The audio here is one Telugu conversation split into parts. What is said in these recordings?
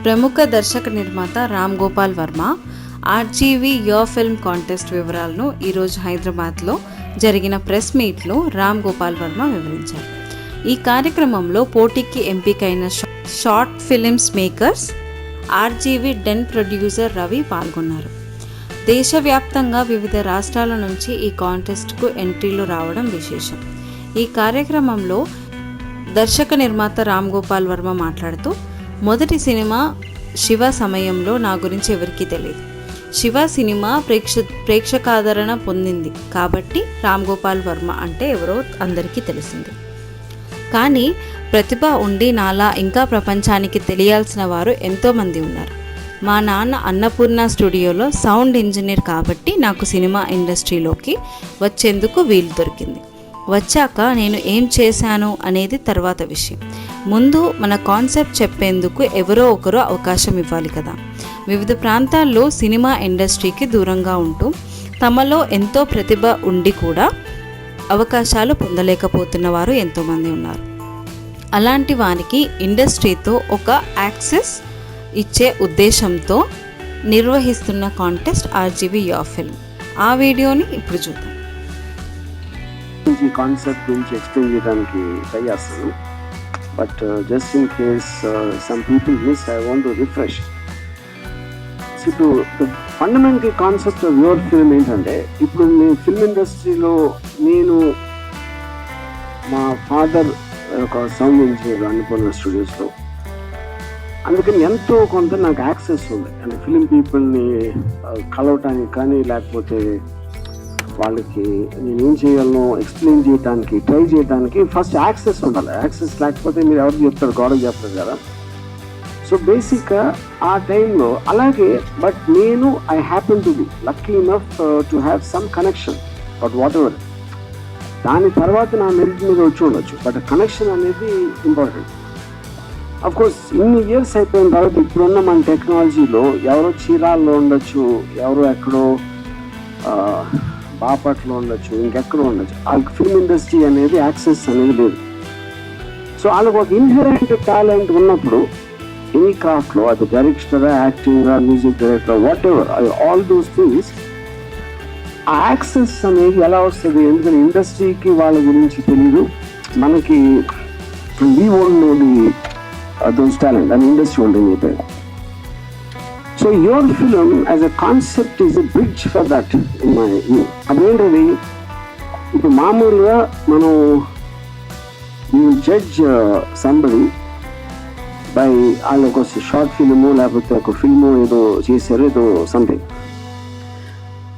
ప్రముఖ దర్శక నిర్మాత Ram Gopal Varma RGV your film contest వివరాలను ఈరోజు హైదరాబాద్లో జరిగిన ప్రెస్ మీట్లో రామ్ గోపాల్ వర్మ వివరించారు. ఈ కార్యక్రమంలో పోటీకి ఎంపికైన short films makers, RGV den producer Ravi పాల్గొన్నారు. దేశవ్యాప్తంగా వివిధ రాష్ట్రాల నుంచి ఈ కాంటెస్ట్కు ఎంట్రీలు రావడం విశేషం. ఈ కార్యక్రమంలో దర్శక నిర్మాత రామ్ గోపాల్ వర్మ మాట్లాడుతూ, మొదటి సినిమా శివ సమయంలో నా గురించి ఎవరికీ తెలియదు. శివ సినిమా ప్రేక్షకాదరణ పొందింది కాబట్టి రామ్ గోపాల్ వర్మ అంటే ఎవరో అందరికీ తెలిసింది. కానీ ప్రతిభ ఉండి నాలా ఇంకా ప్రపంచానికి తెలియాల్సిన వారు ఎంతోమంది ఉన్నారు. మా నాన్న అన్నపూర్ణ స్టూడియోలో సౌండ్ ఇంజనీర్ కాబట్టి నాకు సినిమా ఇండస్ట్రీలోకి వచ్చేందుకు వీలు దొరికింది. వచ్చాక నేను ఏం చేశాను అనేది తర్వాత విషయం. ముందు మన కాన్సెప్ట్ చెప్పేందుకు ఎవరో ఒకరు అవకాశం ఇవ్వాలి కదా. వివిధ ప్రాంతాల్లో సినిమా ఇండస్ట్రీకి దూరంగా ఉంటూ తమలో ఎంతో ప్రతిభ ఉండి కూడా అవకాశాలు పొందలేకపోతున్న వారు ఎంతోమంది ఉన్నారు. అలాంటి వారికి ఇండస్ట్రీతో ఒక యాక్సెస్ ఇచ్చే ఉద్దేశంతో నిర్వహిస్తున్న కాంటెస్ట్ ఆర్జీవీ యువర్ ఫిల్మ్. ఆ వీడియోని ఇప్పుడు చూద్దాం. ఈ కాన్సెప్ట్ గురించి ఎక్స్ప్లెయిన్ చేయడానికి ట్రై చేస్తాను. But just in case some people miss, I want to refresh. ఇప్పుడు fundamental concept of your film ఏంటంటే, ఇప్పుడు మీ ఫిల్మ్ ఇండస్ట్రీలో నేను మా ఫాదర్ ఒక సౌండ్ ఇంజనీర్ అన్నపూర్ణ స్టూడియోస్లో, అందుకని ఎంతో కొంత నాకు యాక్సెస్ ఉంది. అంటే ఫిలిం పీపుల్ని కలవటానికి కానీ, లేకపోతే వాళ్ళకి నేను ఏం చేయగలను ఎక్స్ప్లెయిన్ చేయడానికి ట్రై చేయడానికి ఫస్ట్ యాక్సెస్ ఉండాలి. యాక్సెస్ లేకపోతే మీరు ఎవరు చెప్తారు, గోడకు చెప్తారు కదా. సో బేసిక్గా ఆ టైంలో అలాగే. బట్ నేను I happen to be lucky enough to have some connection, but what ever. దాని తర్వాత నా మెరిట్ మీద వచ్చి ఉండొచ్చు, బట్ కనెక్షన్ అనేది ఇంపార్టెంట్. అఫ్ కోర్స్ ఇన్ని ఇయర్స్ అయిపోయిన తర్వాత ఇప్పుడున్న మన టెక్నాలజీలో ఎవరో చీరాల్లో ఉండొచ్చు, ఎవరో ఎక్కడో బాపట్లో ఉండొచ్చు, ఇంకెక్కడో ఉండొచ్చు. వాళ్ళకి ఫిల్మ్ ఇండస్ట్రీ అనేది యాక్సెస్ అనేది లేదు. సో వాళ్ళకి ఒక ఇన్హెరెంట్ టాలెంట్ ఉన్నప్పుడు ఎనీ క్రాఫ్ట్లో, అది డైరెక్టరా, యాక్టింగా, music director, whatever, all those things, ఆ యాక్సెస్ అనేది ఎలా వస్తుంది? ఎందుకంటే ఇండస్ట్రీకి వాళ్ళ గురించి తెలీదు, మనకి we won't know the those talent and industry won't need it. So your film as a concept is a bridge for that in my view. Abendadi ipu maamuluga manu you judge somebody by aloko short film lapothe oka film edo chesaru edo something.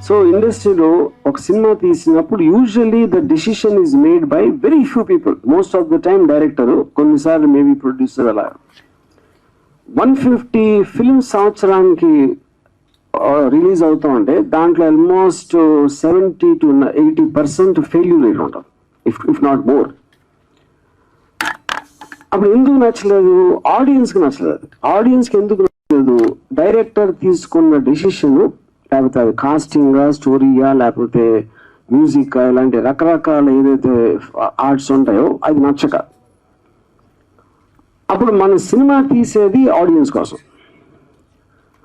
So industry lo oka cinema teesinappudu usually the decision is made by very few people. Most of the time director, konnisarlu maybe producer ala 150 films సంవత్సరానికి రిలీజ్ అవుతూ ఉంటే దాంట్లో ఆల్మోస్ట్ 70 to 80% ఫెయిల్యూర్ రేట్ ఉంటుంది, ఇఫ్ నాట్ మోర్. అప్పుడు ఎందుకు నచ్చలేదు? ఆడియన్స్కి నచ్చలేదు. ఆడియన్స్కి ఎందుకు నచ్చలేదు? డైరెక్టర్ తీసుకున్న డెసిషన్, లేకపోతే అది కాస్టింగా, స్టోరీయా, లేకపోతే మ్యూజిక్, ఇలాంటి రకరకాల ఏదైతే ఆర్ట్స్ ఉంటాయో అది నచ్చక, అప్పుడు మన సినిమా తీసేది ఆడియన్స్ కోసం.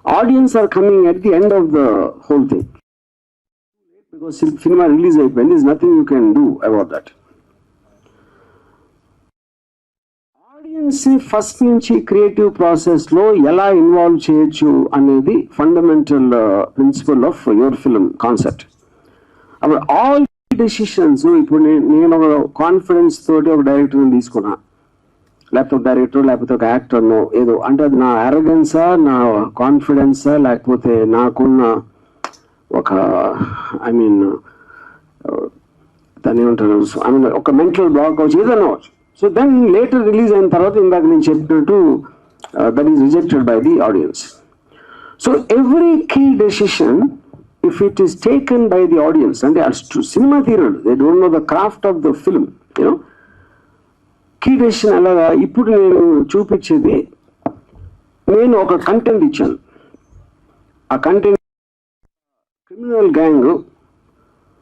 Audience are coming at the end of the whole thing, because cinema release అయిపోయింది. Is nothing you can do about that. Audience first నుంచి క్రియేటివ్ ప్రాసెస్లో ఎలా ఇన్వాల్వ్ చేయొచ్చు అనేది fundamental principle of your film concept. అప్పుడు ఆల్ డెసిషన్స్, ఇప్పుడు నేను ఒక కాన్ఫిడెన్స్ తోటి ఒక డైరెక్టర్ని తీసుకున్నా, లేకపోతే డైరెక్టర్, లేకపోతే ఒక యాక్టర్నో ఏదో, అంటే అది నా అరగెన్సా, నా కాన్ఫిడెన్సా, లేకపోతే నాకున్న ఒక దాన్ని ఏమంటారు, ఒక మెంటల్ బ్లాక్ అవచ్చు, ఏదైనా అవచ్చు. సో దెన్ లేటర్ రిలీజ్ అయిన తర్వాత ఇందాక నేను చెప్పినట్టు that is rejected by the audience. So every key decision if it is taken by the audience, అంటే సినిమా తీరడు, they don't know the craft of the film, you know. Key decision అలాగా. ఇప్పుడు నేను చూపించేది, నేను ఒక కంటెంట్ ఇచ్చాను. ఆ కంటెంట్ క్రిమినల్ గ్యాంగ్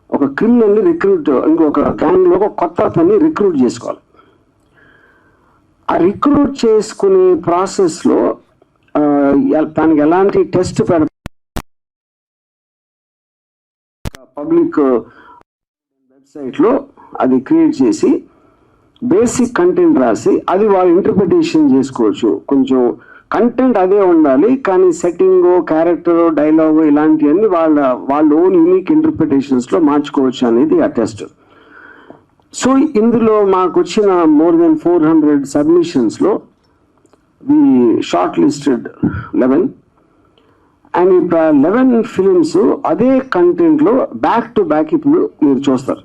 ఒక క్రిమినల్ని రిక్రూట్, ఇంకొక గ్యాంగ్లో ఒక కొత్త అతన్ని రిక్రూట్ చేసుకోవాలి. ఆ రిక్రూట్ చేసుకునే ప్రాసెస్లో తనకి ఎలాంటి టెస్ట్ పబ్లిక్ వెబ్సైట్లో అది క్రియేట్ చేసి బేసిక్ కంటెంట్ రాసి అది వాళ్ళు ఇంటర్ప్రిటేషన్ చేసుకోవచ్చు. కొంచెం కంటెంట్ అదే ఉండాలి, కానీ సెట్టింగ్, క్యారెక్టర్, డైలాగ్ ఇలాంటివన్నీ వాళ్ళ ఓన్ యూనిక్ ఇంటర్ప్రిటేషన్స్లో మార్చుకోవచ్చు అనేది ఆ టెస్ట్. సో ఇందులో మాకు వచ్చిన మోర్ దెన్ 400 సబ్మిషన్స్లో వి షార్ట్ లిస్టెడ్ 11. అండ్ ఇప్పుడు 11 ఫిలిమ్స్ అదే కంటెంట్లో బ్యాక్ టు బ్యాక్ ఇప్పుడు మీరు చూస్తారు.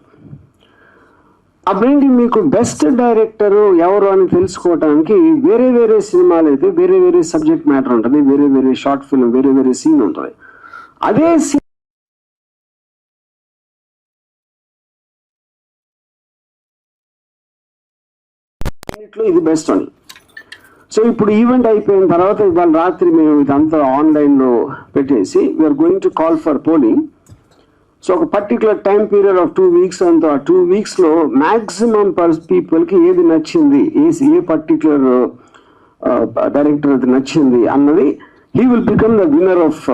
అప్పుడేంటి, మీకు బెస్ట్ డైరెక్టర్ ఎవరు అని తెలుసుకోవడానికి వేరే వేరే సినిమాలు అయితే వేరే వేరే సబ్జెక్ట్ మ్యాటర్ ఉంటుంది, వేరే వేరే షార్ట్ ఫిల్మ్, వేరే వేరే సీన్ ఉంటుంది. అదే ఇది బెస్ట్ అని. సో ఇప్పుడు ఈవెంట్ అయిపోయిన తర్వాత ఇవాళ రాత్రి మేము ఇదంతా ఆన్లైన్లో పెట్టేసి we are going to call for polling. So ఒక particular time period of 2 weeks అంతా 2 weeksలో మ్యాక్సిమం పీపుల్కి ఏది నచ్చింది, ఏ పర్టికులర్ డైరెక్టర్ అది నచ్చింది అన్నది, he will become the winner of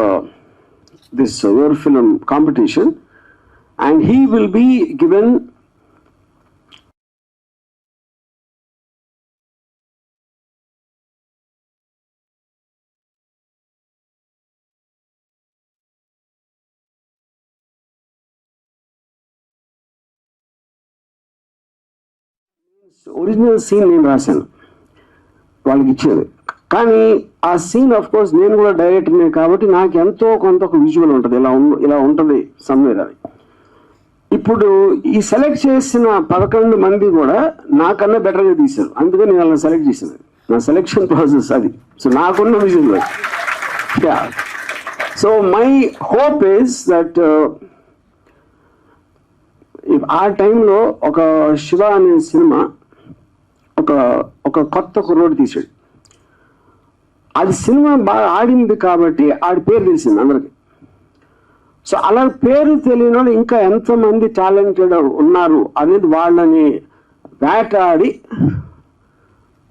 this your film competition and he will be given original scene నేను రాశాను, వాళ్ళకి ఇచ్చేది. కానీ ఆ సీన్ ఆఫ్ కోర్స్ నేను కూడా డైరెక్టర్నే కాబట్టి నాకు ఎంతో కొంత ఒక విజువల్ ఉంటుంది, ఇలా ఉంటుంది సమ్వేర్ అని. ఇప్పుడు ఈ సెలెక్ట్ చేసిన 11 మంది కూడా నాకన్నా బెటర్గా తీశారు, అందుకని నేను అలా సెలెక్ట్ చేసింది. నా సెలెక్షన్ ప్రాసెస్ అది. సో నాకున్న visual. So my hope is that ఆ టైంలో ఒక శివ అనే సినిమా ఒక కొత్త కుర్రోడు తీసాడు. అది సినిమా బాగా ఆడింది కాబట్టి ఆడి పేరు తెలిసింది అందరికి. సో అలా పేరు తెలియని వాళ్ళు ఇంకా ఎంతమంది టాలెంటెడ్ ఉన్నారు అనేది వాళ్ళని వేటాడి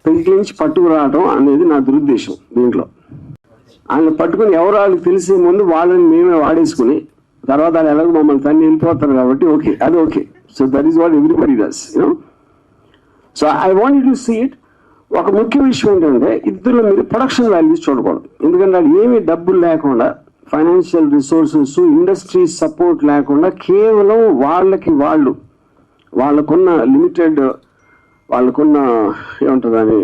పెంకిలించి పట్టుకురావడం అనేది నా దురుద్దేశం. దీంట్లో ఆయన పట్టుకుని ఎవరు వాళ్ళకి తెలిసే ముందు వాళ్ళని మేమే వాడేసుకుని తర్వాత వాళ్ళు ఎలాగో మమ్మల్ని తన్ని వెళ్ళిపోతారు కాబట్టి ఓకే, అది okay. So that is what everybody does, you know. So I want to see it. ఒక ముఖ్య విషయం ఏంటంటే ఇద్దరు మీరు ప్రొడక్షన్ వాల్యూస్ చూడకూడదు. ఎందుకంటే అది ఏమీ డబ్బులు లేకుండా, ఫైనాన్షియల్ రిసోర్సెస్, ఇండస్ట్రీ సపోర్ట్ లేకుండా కేవలం వాళ్ళకున్న లిమిటెడ్, వాళ్ళకున్న ఏముంటుందని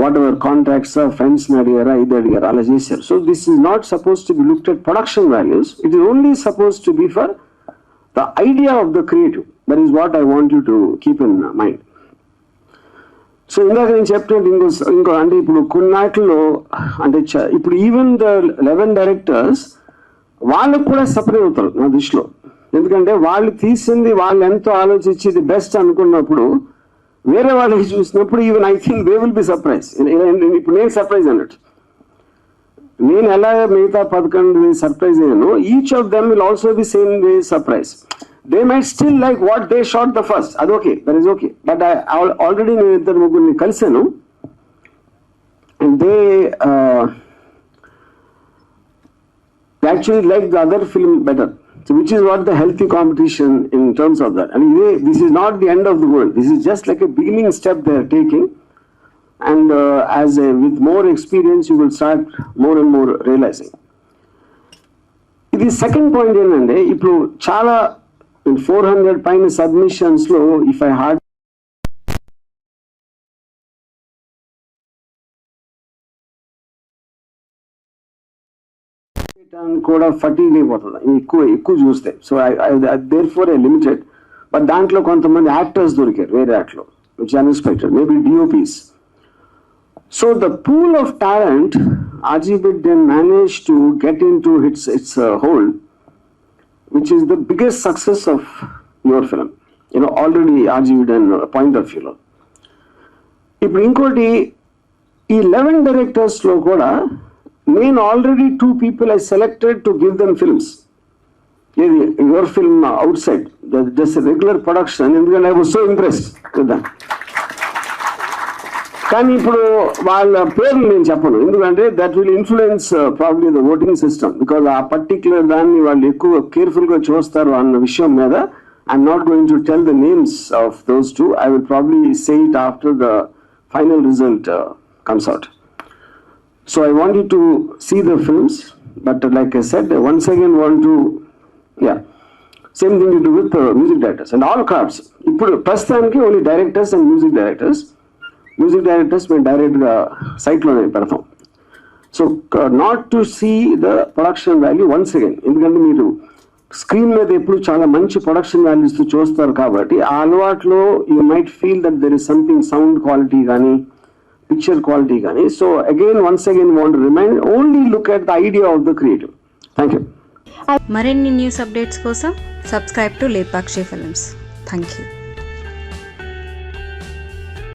వాట్ ఎవర్ కాంట్రాక్ట్స్, ఫ్రెండ్స్ని అడిగారా, ఇది అడిగారా, అలా చేశారు. So this is not suppose to be looked at production values. It is only suppose to be for the idea of the creative. That is what I want you to keep in mind. So ఇందాక నేను చెప్పినట్టు ఇంకో అంటే ఇప్పుడు కొన్నాటిలో అంటే ఇప్పుడు ఈవెన్ ద 11 డైరెక్టర్స్ వాళ్ళకు కూడా సపరేట్ అవుతారు నా దృష్టిలో. ఎందుకంటే వాళ్ళు తీసింది వాళ్ళు ఎంతో ఆలోచించి ఇది బెస్ట్ అనుకున్నప్పుడు వేరే వాళ్ళకి చూసినప్పుడు even I think they will be surprise. ఇప్పుడు నేను సర్ప్రైజ్ అన్నట్టు, నేను ఎలా మిగతా 11 సర్ప్రైజ్ అయ్యాను, each of them will also be same way surprise. They might still like what they shot the first. That's okay. That is okay. But I already knew that Mugurni Kalsenu, and they actually like the other film better. So which is what the healthy competition in terms of that. I mean, this is not the end of the world. This is just like a beginning step they are taking. And with more experience, you will start more and more realizing. The second point ఏంటంటే ఇప్పుడు చాలా 400 పైన సబ్మిషన్స్ లో ఇఫ్ ఐ హార్డ్ కూడా ఫటీగ్ అయిపోతుంది ఎక్కువ చూస్తే. So therefore I limited. But దాంట్లో కొంతమంది యాక్టర్స్ దొరికారు వేరే యాక్ట్లో, which unexpected, maybe DOPs. So the pool of talent RGBID then managed to get into its hold, which is the biggest success of your film. You know, already RGBID and point of view. ఇప్పుడు ఇంకోటి ఈ 11 డైరెక్టర్స్ లో కూడా నేను already 2 people I selected to give them films. ఏది your film out side just regular production, ఎందుకంటే I was so impressed with that. కానీ ఇప్పుడు వాళ్ళ పేర్లు నేను చెప్పను, ఎందుకంటే that will influence probably the voting system, because ఆ పర్టిక్యులర్ దాన్ని వాళ్ళు ఎక్కువ కేర్ఫుల్గా చూస్తారు అన్న విషయం మీద I'm not going to tell the names of those two. I will probably say it after the final result comes out. So I want you to see the films, but like I said, once again want to, same thing you do with music directors and all crafts. ఇప్పుడు ప్రస్తుతానికి only directors and music directors మేము డైరెక్ట్గా సైట్లోనే పెడతాం. So not to see the production value once again, ఎందుకంటే మీరు స్క్రీన్ మీద ఎప్పుడు చాలా మంచి ప్రొడక్షన్ వాల్యూస్ చూస్తారు కాబట్టి ఆ అలవాట్లో you might feel that there is something sound quality కానీ picture quality gani. So again, once again, want to remind, only look at the idea of the creative. Thank you. మరిన్ని న్యూస్ అప్డేట్స్ కోసం subscribe to Lepakshi films. Thank you.